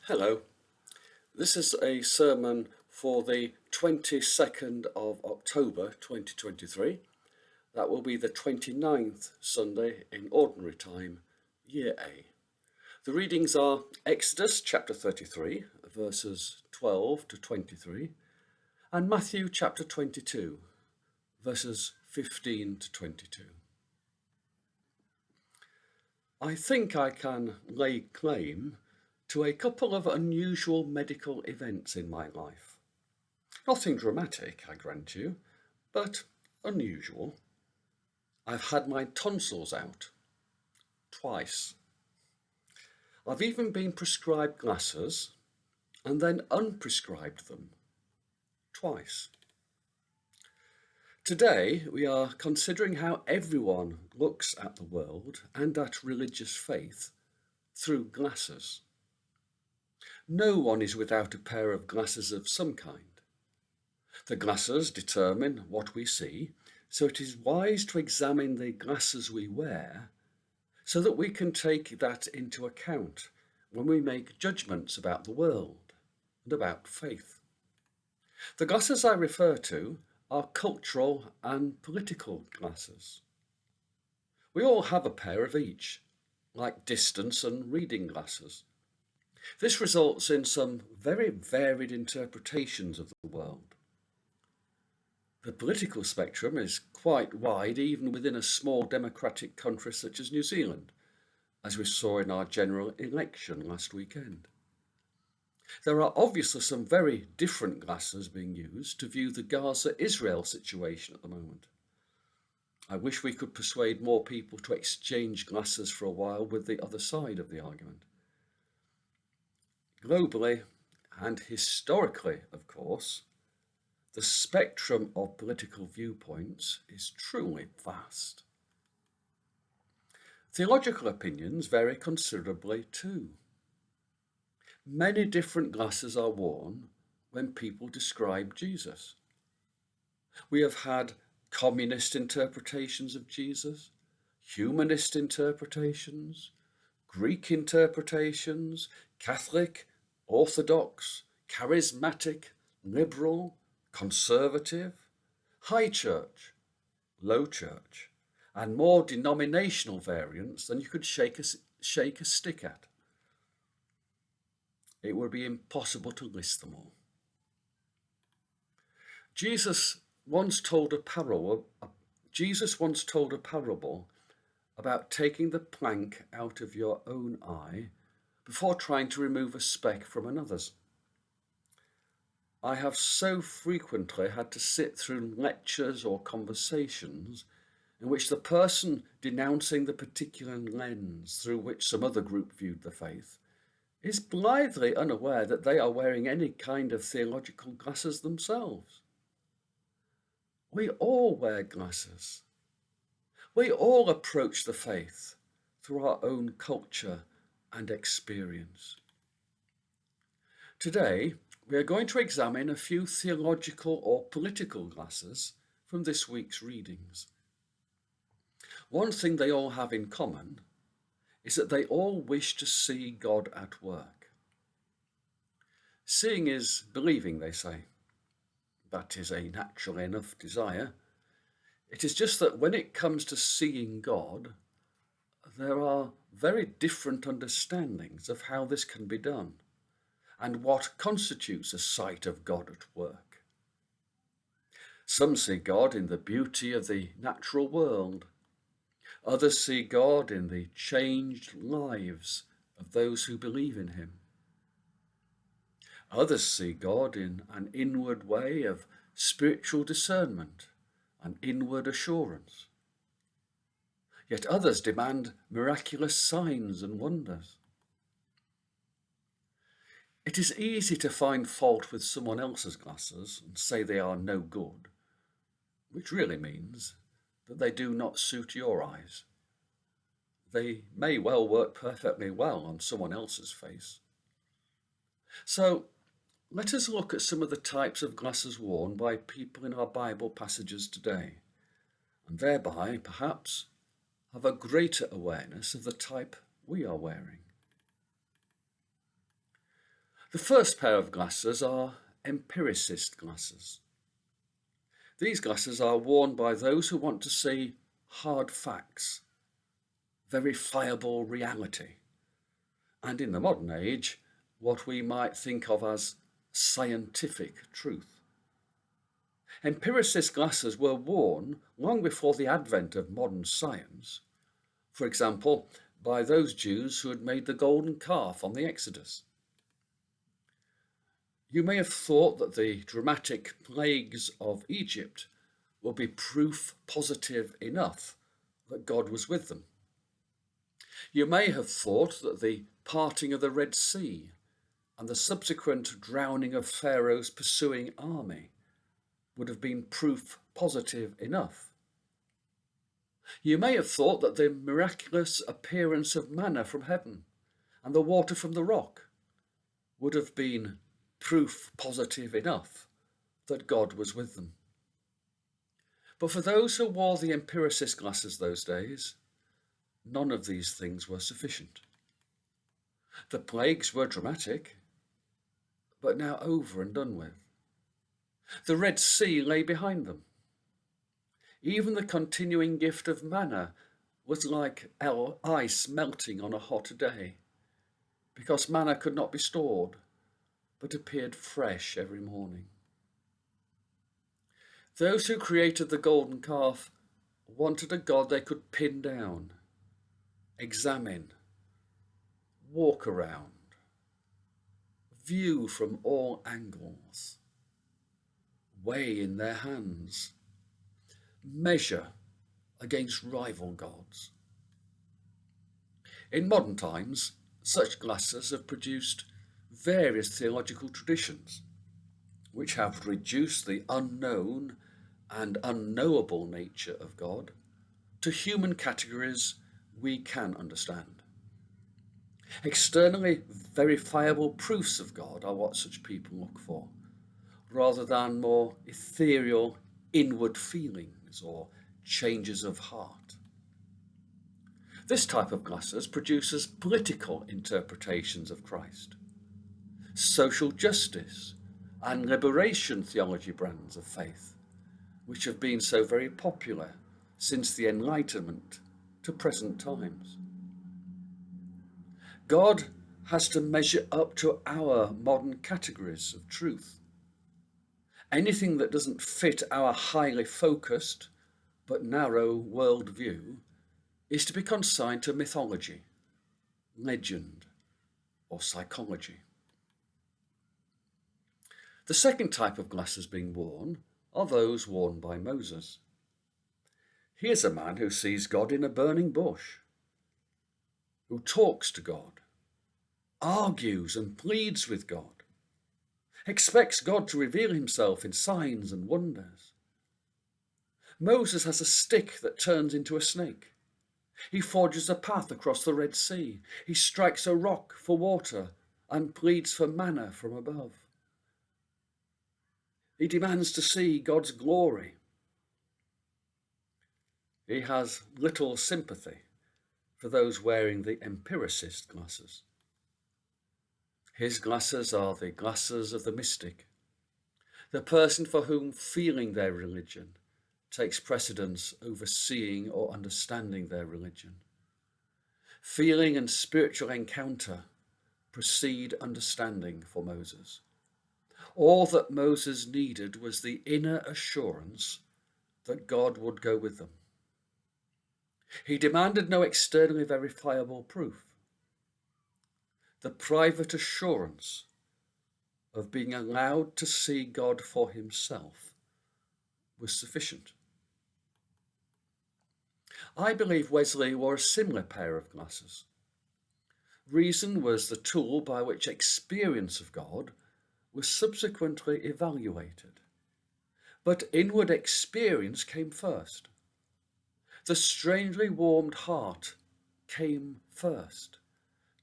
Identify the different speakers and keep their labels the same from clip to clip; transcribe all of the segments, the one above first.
Speaker 1: Hello, this is a sermon for the 22nd of October 2023. That will be the 29th Sunday in Ordinary Time, Year A. The readings are Exodus chapter 33, verses 12 to 23, and Matthew chapter 22, verses 15 to 22. I think I can lay claim to a couple of unusual medical events in my life. Nothing dramatic, I grant you, but unusual. I've had my tonsils out twice. I've even been prescribed glasses and then unprescribed them twice. Today we are considering how everyone looks at the world and at religious faith through glasses. No one is without a pair of glasses of some kind. The glasses determine what we see, so it is wise to examine the glasses we wear so that we can take that into account when we make judgments about the world and about faith. The glasses I refer to are cultural and political glasses. We all have a pair of each, like distance and reading glasses. This results in some very varied interpretations of the world. The political spectrum is quite wide, even within a small democratic country such as New Zealand, as we saw in our general election last weekend. There are obviously some very different glasses being used to view the Gaza-Israel situation at the moment. I wish we could persuade more people to exchange glasses for a while with the other side of the argument. Globally, and historically, of course, the spectrum of political viewpoints is truly vast. Theological opinions vary considerably too. Many different glasses are worn when people describe Jesus. We have had communist interpretations of Jesus, humanist interpretations, Greek interpretations, Catholic, Orthodox, charismatic, liberal, conservative, high church, low church, and more denominational variants than you could shake a stick at. It would be impossible to list them all. Jesus once told a parable about taking the plank out of your own eye before trying to remove a speck from another's. I have so frequently had to sit through lectures or conversations in which the person denouncing the particular lens through which some other group viewed the faith is blithely unaware that they are wearing any kind of theological glasses themselves. We all wear glasses. We all approach the faith through our own culture and experience. Today, we are going to examine a few theological or political glasses from this week's readings. One thing they all have in common is that they all wish to see God at work. Seeing is believing, they say. That is a natural enough desire. It is just that when it comes to seeing God, there are very different understandings of how this can be done and what constitutes a sight of God at work. Some see God in the beauty of the natural world. Others see God in the changed lives of those who believe in him. Others see God in an inward way of spiritual discernment and inward assurance. Yet others demand miraculous signs and wonders. It is easy to find fault with someone else's glasses and say they are no good, which really means that they do not suit your eyes. They may well work perfectly well on someone else's face. So let us look at some of the types of glasses worn by people in our Bible passages today, and thereby, perhaps, have a greater awareness of the type we are wearing. The first pair of glasses are empiricist glasses. These glasses are worn by those who want to see hard facts, verifiable reality, and in the modern age, what we might think of as scientific truth. Empiricist glasses were worn long before the advent of modern science, for example, by those Jews who had made the golden calf on the Exodus. You may have thought that the dramatic plagues of Egypt would be proof positive enough that God was with them. You may have thought that the parting of the Red Sea and the subsequent drowning of Pharaoh's pursuing army would have been proof positive enough. You may have thought that the miraculous appearance of manna from heaven and the water from the rock would have been proof positive enough that God was with them. But for those who wore the empiricist glasses those days, none of these things were sufficient. The plagues were dramatic, but now over and done with. The Red Sea lay behind them. Even the continuing gift of manna was like ice melting on a hot day, because manna could not be stored, but appeared fresh every morning. Those who created the golden calf wanted a God they could pin down, examine, walk around, view from all angles, weigh in their hands, measure against rival gods. In modern times, such glasses have produced various theological traditions which have reduced the unknown and unknowable nature of God to human categories we can understand. Externally verifiable proofs of God are what such people look for, rather than more ethereal inward feelings or changes of heart. This type of glasses produces political interpretations of Christ, social justice and liberation theology brands of faith, which have been so very popular since the Enlightenment to present times. God has to measure up to our modern categories of truth. Anything that doesn't fit our highly focused but narrow worldview is to be consigned to mythology, legend, or psychology. The second type of glasses being worn are those worn by Moses. Here's a man who sees God in a burning bush, who talks to God, argues and pleads with God, expects God to reveal himself in signs and wonders. Moses has a stick that turns into a snake. He forges a path across the Red Sea. He strikes a rock for water and pleads for manna from above. He demands to see God's glory. He has little sympathy for those wearing the empiricist glasses. His glasses are the glasses of the mystic, the person for whom feeling their religion takes precedence over seeing or understanding their religion. Feeling and spiritual encounter precede understanding for Moses. All that Moses needed was the inner assurance that God would go with them. He demanded no externally verifiable proof. The private assurance of being allowed to see God for himself was sufficient. I believe Wesley wore a similar pair of glasses. Reason was the tool by which experience of God was subsequently evaluated. But inward experience came first. The strangely warmed heart came first.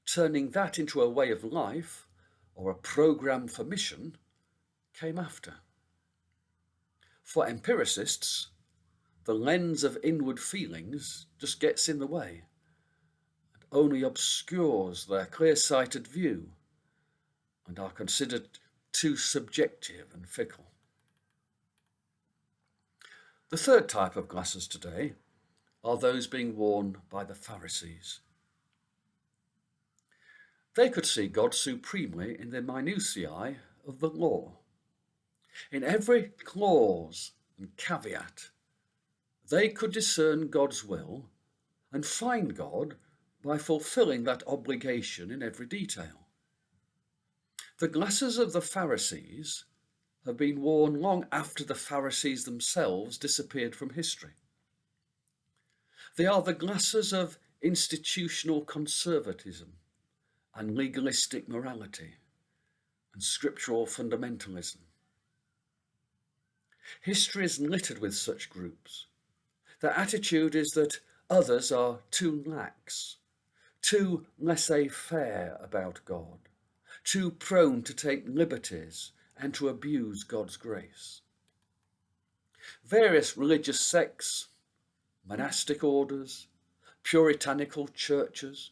Speaker 1: Turning that into a way of life or a program for mission came after. For empiricists, the lens of inward feelings just gets in the way and only obscures their clear-sighted view and are considered too subjective and fickle. The third type of glasses today are those being worn by the Pharisees. They could see God supremely in the minutiae of the law. In every clause and caveat, they could discern God's will and find God by fulfilling that obligation in every detail. The glasses of the Pharisees have been worn long after the Pharisees themselves disappeared from history. They are the glasses of institutional conservatism and legalistic morality and scriptural fundamentalism. History is littered with such groups. Their attitude is that others are too lax, too laissez-faire about God, too prone to take liberties and to abuse God's grace. Various religious sects, monastic orders, puritanical churches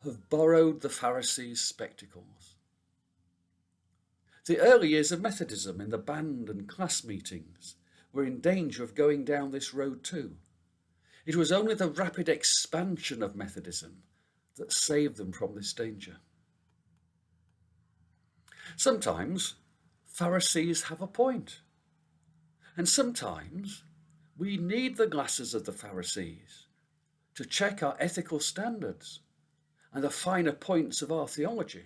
Speaker 1: have borrowed the Pharisees' spectacles. The early years of Methodism in the band and class meetings were in danger of going down this road too. It was only the rapid expansion of Methodism that saved them from this danger. Sometimes Pharisees have a point, and sometimes we need the glasses of the Pharisees to check our ethical standards and the finer points of our theology.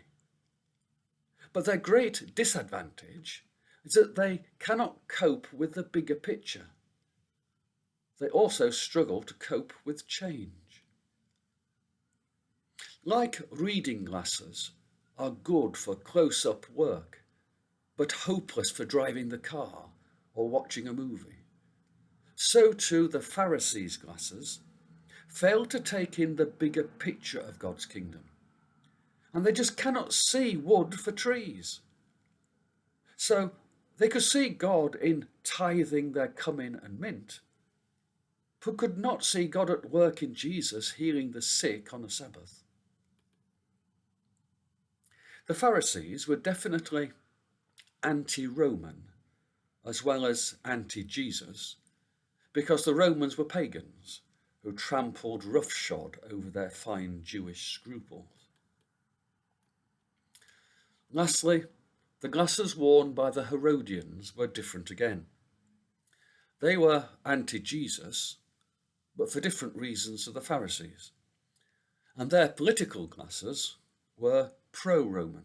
Speaker 1: But their great disadvantage is that they cannot cope with the bigger picture. They also struggle to cope with change. Like reading glasses are good for close-up work, but hopeless for driving the car or watching a movie, so too the Pharisees' glasses fail to take in the bigger picture of God's kingdom, and they just cannot see wood for trees. So they could see God in tithing their cumin and mint, but could not see God at work in Jesus healing the sick on a Sabbath. The Pharisees were definitely anti-Roman as well as anti-Jesus, because the Romans were pagans who trampled roughshod over their fine Jewish scruples. Lastly, the glasses worn by the Herodians were different again. They were anti-Jesus, but for different reasons to the Pharisees, and their political glasses were pro-Roman.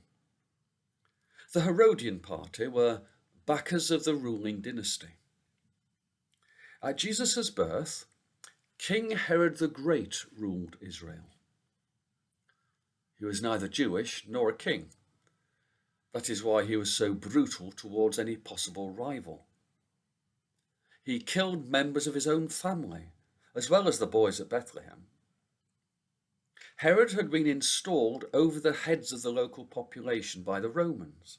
Speaker 1: The Herodian party were backers of the ruling dynasty. At Jesus' birth, King Herod the Great ruled Israel. He was neither Jewish nor a king. That is why he was so brutal towards any possible rival. He killed members of his own family, as well as the boys at Bethlehem. Herod had been installed over the heads of the local population by the Romans,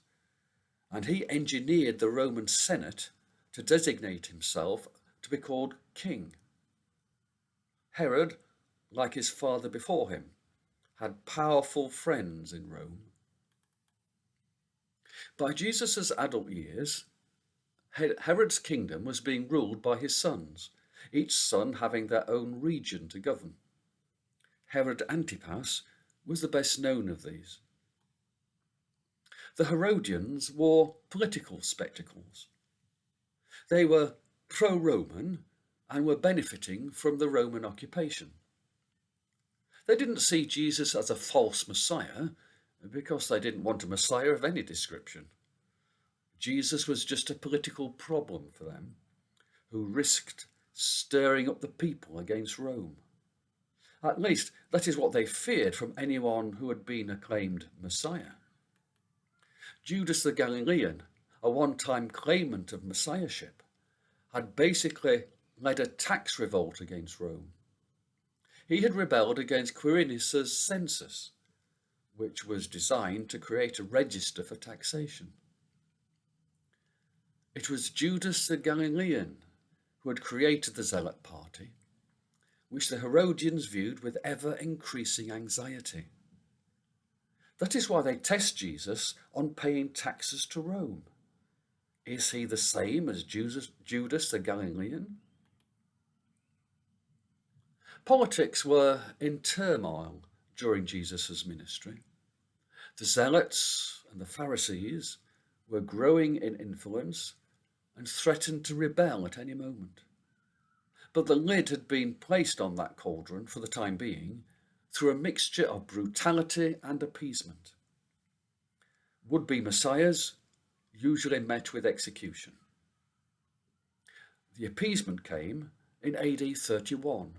Speaker 1: and he engineered the Roman Senate to designate himself to be called king. Herod, like his father before him, had powerful friends in Rome. By Jesus' adult years, Herod's kingdom was being ruled by his sons, each son having their own region to govern. Herod Antipas was the best known of these. The Herodians wore political spectacles. They were pro-Roman and were benefiting from the Roman occupation. They didn't see Jesus as a false Messiah because they didn't want a Messiah of any description. Jesus was just a political problem for them, who risked stirring up the people against Rome. At least that is what they feared from anyone who had been acclaimed Messiah. Judas the Galilean, a one-time claimant of Messiahship, had basically led a tax revolt against Rome. He had rebelled against Quirinius' census, which was designed to create a register for taxation. It was Judas the Galilean who had created the Zealot party, which the Herodians viewed with ever-increasing anxiety. That is why they test Jesus on paying taxes to Rome. Is he the same as Judas the Galilean? Politics were in turmoil during Jesus' ministry. The Zealots and the Pharisees were growing in influence and threatened to rebel at any moment. But the lid had been placed on that cauldron for the time being through a mixture of brutality and appeasement. Would-be messiahs usually met with execution. The appeasement came in AD 31,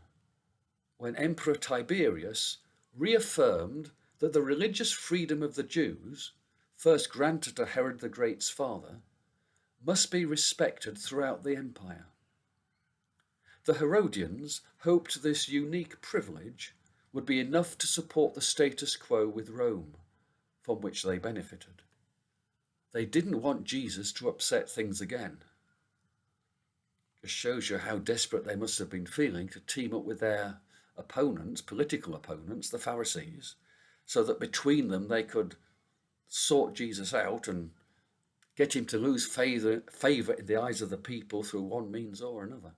Speaker 1: when Emperor Tiberius reaffirmed that the religious freedom of the Jews, first granted to Herod the Great's father, must be respected throughout the empire. The Herodians hoped this unique privilege would be enough to support the status quo with Rome, from which they benefited. They didn't want Jesus to upset things again. Just shows you how desperate they must have been feeling to team up with their opponents, political opponents, the Pharisees, so that between them they could sort Jesus out and get him to lose favour in the eyes of the people through one means or another.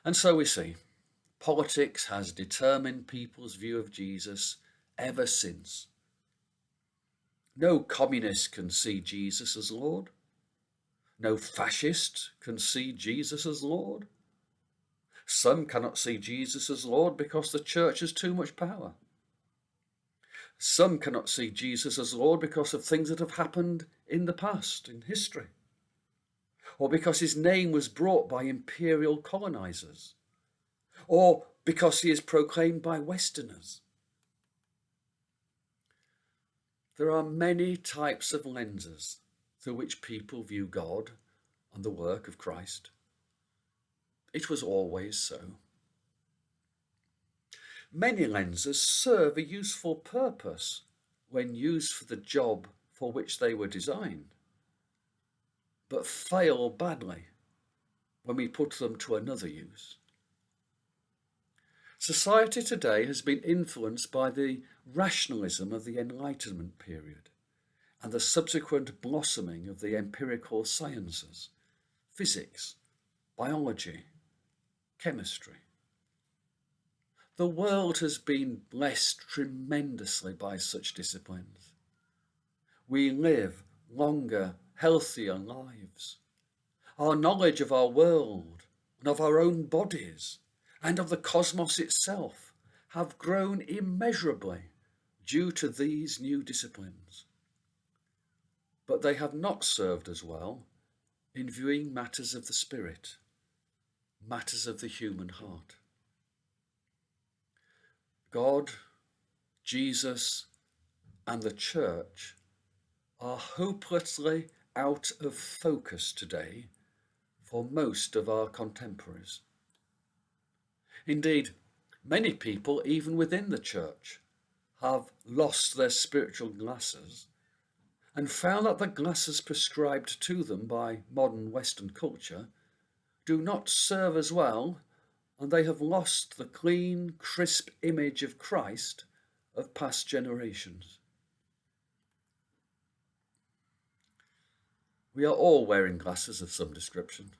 Speaker 1: And so we see, politics has determined people's view of Jesus ever since. No communist can see Jesus as Lord. No fascist can see Jesus as Lord. Some cannot see Jesus as Lord because the church has too much power. Some cannot see Jesus as Lord because of things that have happened in the past, in history, or because his name was brought by imperial colonizers, or because he is proclaimed by Westerners. There are many types of lenses through which people view God and the work of Christ. It was always so. Many lenses serve a useful purpose when used for the job for which they were designed, but fail badly when we put them to another use. Society today has been influenced by the rationalism of the Enlightenment period and the subsequent blossoming of the empirical sciences, physics, biology, chemistry. The world has been blessed tremendously by such disciplines. We live longer, healthier lives. Our knowledge of our world and of our own bodies and of the cosmos itself have grown immeasurably due to these new disciplines. But they have not served as well in viewing matters of the spirit, matters of the human heart. God, Jesus, and the church are hopelessly out of focus today for most of our contemporaries. Indeed, many people, even within the church, have lost their spiritual glasses and found that the glasses prescribed to them by modern Western culture do not serve as well, and they have lost the clean, crisp image of Christ of past generations. We are all wearing glasses of some description.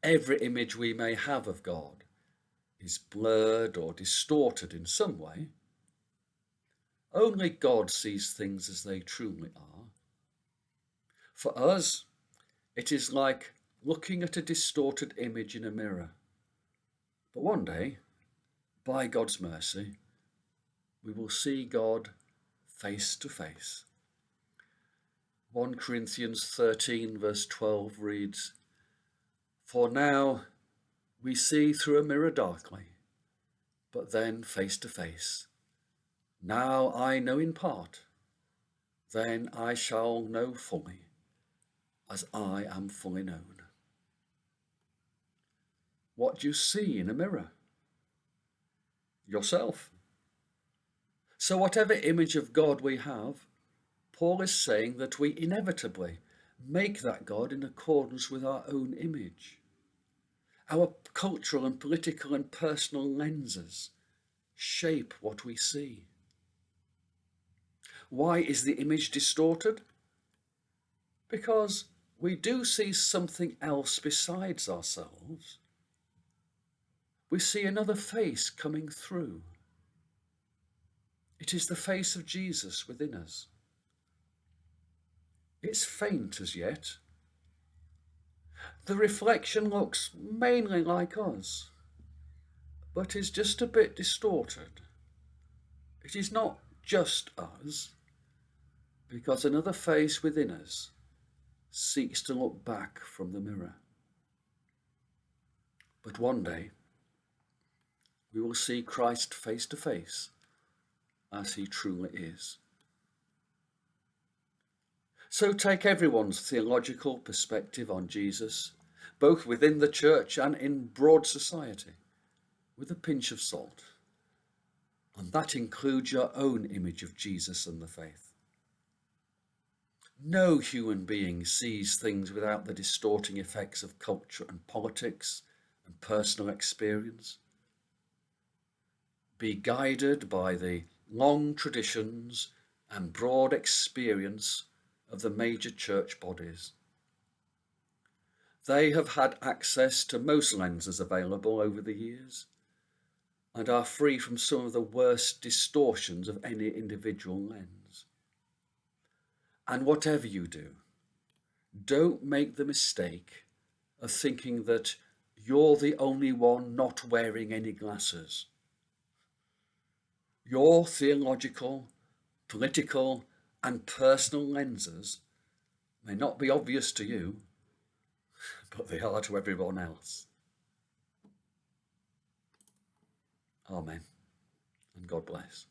Speaker 1: Every image we may have of God is blurred or distorted in some way. Only God sees things as they truly are. For us, it is like looking at a distorted image in a mirror. But one day, by God's mercy, we will see God face to face. 1 Corinthians 13 verse 12 reads, "For now we see through a mirror darkly, but then face to face. Now I know in part, then I shall know fully, as I am fully known." What do you see in a mirror? Yourself. So whatever image of God we have, Paul is saying that we inevitably make that God in accordance with our own image. Our cultural and political and personal lenses shape what we see. Why is the image distorted? Because we do see something else besides ourselves. We see another face coming through. It is the face of Jesus within us. It's faint as yet. The reflection looks mainly like us, but is just a bit distorted. It is not just us, because another face within us seeks to look back from the mirror. But one day, we will see Christ face to face as he truly is. So take everyone's theological perspective on Jesus, both within the church and in broad society, with a pinch of salt. And that includes your own image of Jesus and the faith. No human being sees things without the distorting effects of culture and politics and personal experience. Be guided by the long traditions and broad experience of the major church bodies. They have had access to most lenses available over the years and are free from some of the worst distortions of any individual lens. And whatever you do, don't make the mistake of thinking that you're the only one not wearing any glasses. Your theological, political, and personal lenses may not be obvious to you, but they are to everyone else. Amen, and God bless.